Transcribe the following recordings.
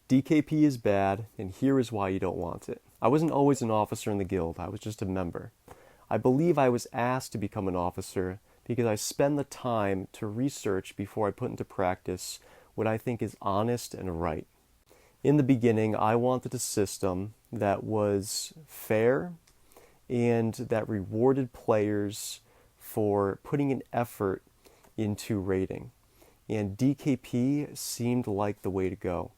DKP is bad, and here is why you don't want it. I wasn't always an officer in the guild, I was just a member. I believe I was asked to become an officer because I spend the time to research before I put into practice what I think is honest and right. In the beginning, I wanted a system that was fair and that rewarded players for putting an effort into raiding. And DKP seemed like the way to go.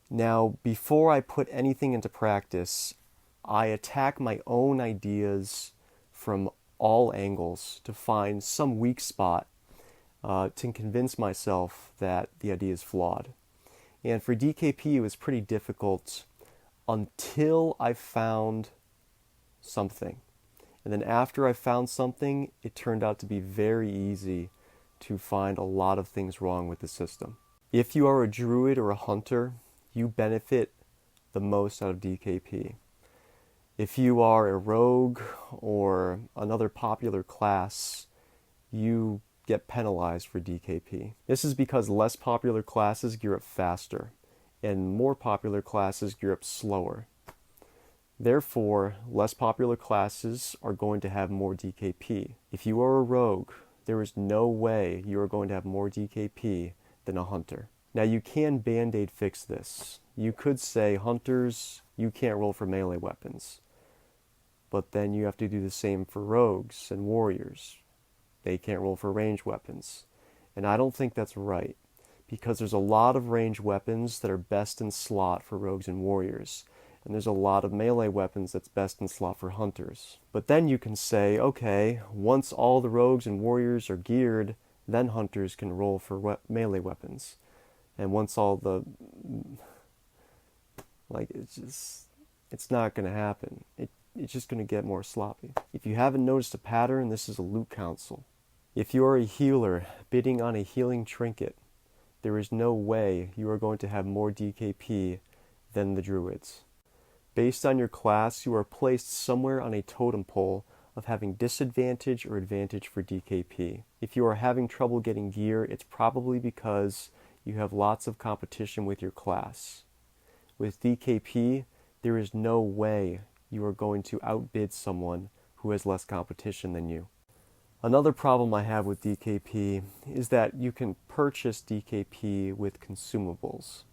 Now, before I put anything into practice, I attack my own ideas from all angles to find some weak spot to convince myself that the idea is flawed. And for DKP, it was pretty difficult until I found something. And then after I found something, it turned out to be very easy to find a lot of things wrong with the system. If you are a druid or a hunter, you benefit the most out of DKP. If you are a rogue or another popular class, you get penalized for DKP. This is because less popular classes gear up faster, and more popular classes gear up slower. Therefore, less popular classes are going to have more DKP. If you are a rogue, there is no way you are going to have more DKP than a hunter. Now you can band-aid fix this. You could say, hunters, you can't roll for melee weapons. But then you have to do the same for rogues and warriors. They can't roll for ranged weapons. And I don't think that's right, because there's a lot of ranged weapons that are best in slot for rogues and warriors. And there's a lot of melee weapons that's best in slot for hunters. But then you can say, okay, once all the rogues and warriors are geared, then hunters can roll for melee weapons. And once all the... it's not going to happen. It's just going to get more sloppy. If you haven't noticed a pattern, this is a loot council. If you are a healer bidding on a healing trinket, there is no way you are going to have more DKP than the druids. Based on your class, you are placed somewhere on a totem pole of having disadvantage or advantage for DKP. If you are having trouble getting gear, it's probably because you have lots of competition with your class. With DKP, there is no way you are going to outbid someone who has less competition than you. Another problem I have with DKP is that you can purchase DKP with consumables.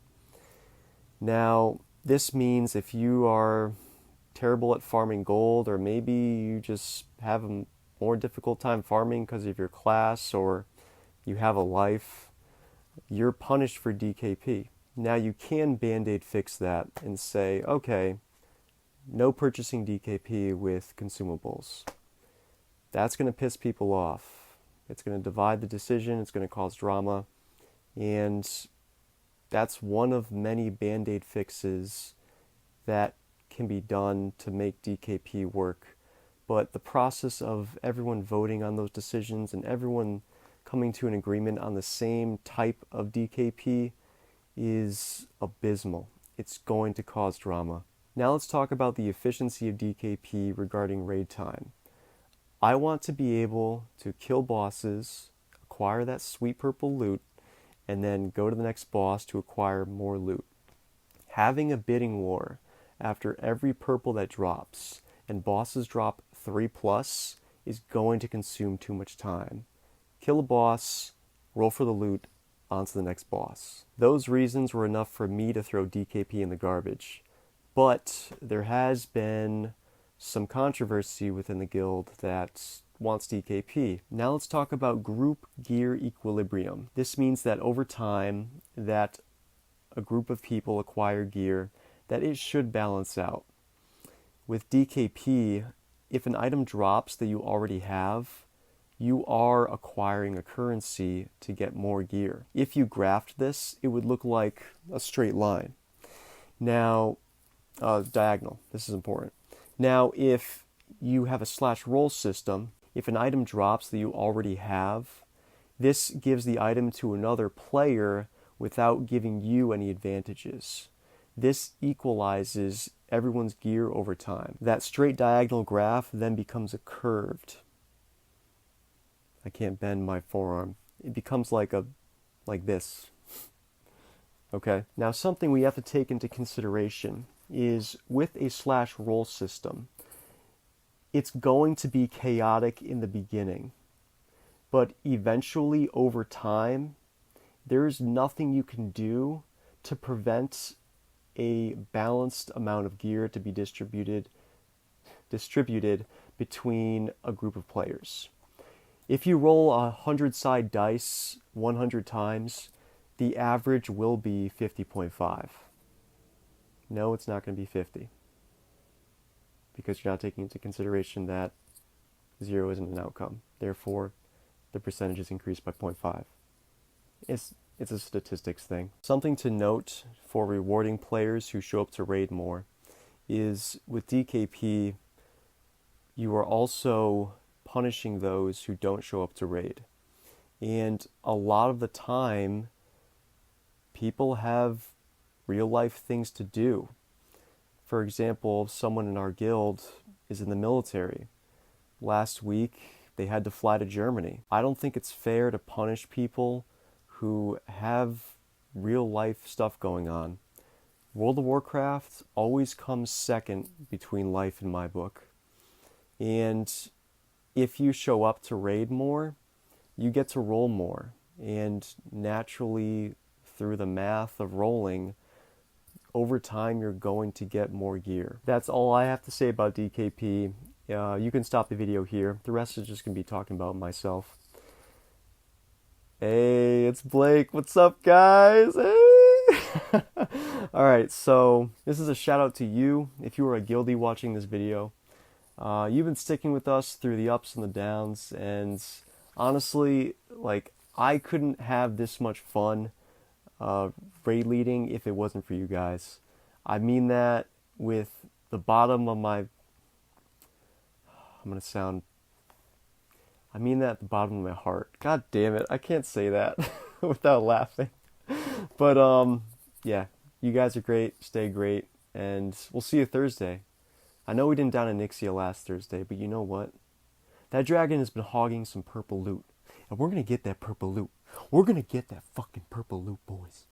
Now, this means if you are terrible at farming gold, or maybe you just have a more difficult time farming because of your class, or you have a life, you're punished for DKP. Now you can band-aid fix that and say, okay, no purchasing DKP with consumables. That's going to piss people off. It's going to divide the decision, it's going to cause drama, and that's one of many band-aid fixes that can be done to make DKP work. But the process of everyone voting on those decisions and everyone coming to an agreement on the same type of DKP is abysmal. It's going to cause drama. Now let's talk about the efficiency of DKP regarding raid time. I want to be able to kill bosses, acquire that sweet purple loot, and then go to the next boss to acquire more loot. Having a bidding war after every purple that drops, and bosses drop 3+, is going to consume too much time. Kill a boss, roll for the loot, on to the next boss. Those reasons were enough for me to throw DKP in the garbage. But there has been some controversy within the guild that wants DKP. Now let's talk about group gear equilibrium. This means that over time that a group of people acquire gear, that it should balance out. With DKP, if an item drops that you already have, you are acquiring a currency to get more gear. If you graphed this, it would look like a straight line. Now, diagonal, this is important. Now, if you have a /roll system, if an item drops that you already have, this gives the item to another player without giving you any advantages. This equalizes everyone's gear over time. That straight diagonal graph then becomes a curved. I can't bend my forearm. It becomes like this. Okay? Now, something we have to take into consideration is with a slash roll system, it's going to be chaotic in the beginning, but eventually over time, there's nothing you can do to prevent a balanced amount of gear to be distributed between a group of players. If you roll 100-side dice 100 times, the average will be 50.5. No, it's not going to be 50, because you're not taking into consideration that 0 isn't an outcome. Therefore, the percentage is increased by 0.5. It's a statistics thing. Something to note for rewarding players who show up to raid more is with DKP, you are also punishing those who don't show up to raid. And a lot of the time, people have real life things to do. For example, someone in our guild is in the military. Last week, they had to fly to Germany. I don't think it's fair to punish people who have real life stuff going on. World of Warcraft always comes second between life in my book. And if you show up to raid more, you get to roll more. And naturally, through the math of rolling, over time you're going to get more gear. That's all I have to say about DKP. You can stop the video here. The rest is just going to be talking about myself. Hey, it's Blake. What's up, guys? Hey! Alright, so this is a shout out to you. If you are a guildie watching this video, you've been sticking with us through the ups and the downs, and honestly, like, I couldn't have this much fun raid leading if it wasn't for you guys. I mean that with the bottom of my... I mean that at the bottom of my heart. God damn it, I can't say that without laughing. But, yeah, you guys are great, stay great, and we'll see you Thursday. I know we didn't down Nixia last Thursday, but you know what? That dragon has been hogging some purple loot, and we're gonna get that purple loot. We're gonna get that fucking purple loot, boys.